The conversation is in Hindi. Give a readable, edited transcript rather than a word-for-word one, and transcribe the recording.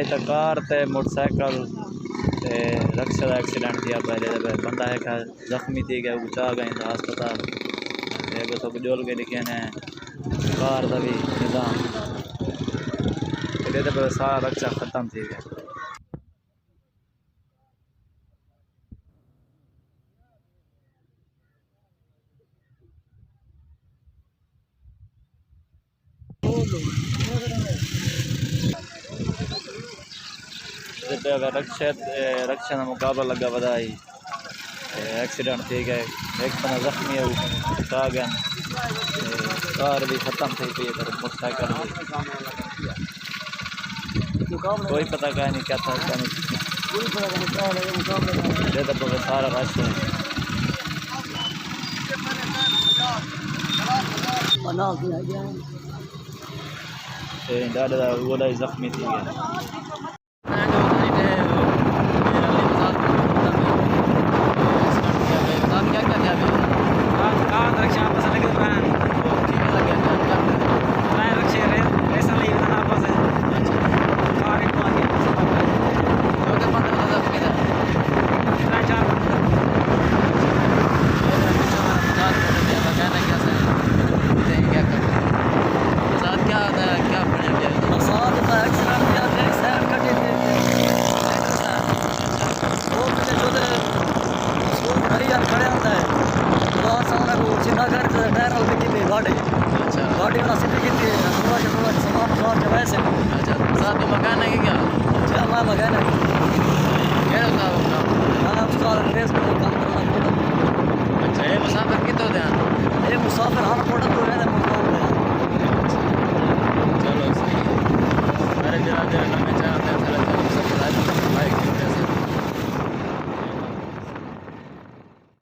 तो कार ते मोटरसाइकिल ते रक्षा का एक्सीडेंट किया पहले बंदा है जख्मी थी गया उचा गए था अस्पताल तो जोल के लिखे ने कार का भी निज़ाम पर सारा रक्षा ख़त्म थी गया। रक्षा का मुकाबला लगा वधाई एक्सीडेंट थी गए एक बंदा जख्मी है आ गया कार भी ख़त्म थी पी मोटरसाइकिल कोई पता क्या नहीं क्या था क्या नहीं सारा रश है जख्मी थी गया। गाड़ी वाला सिटी की थी थोड़ा सामान वैसे अच्छा साथ में मकान है क्या? अच्छा मैं मकान है।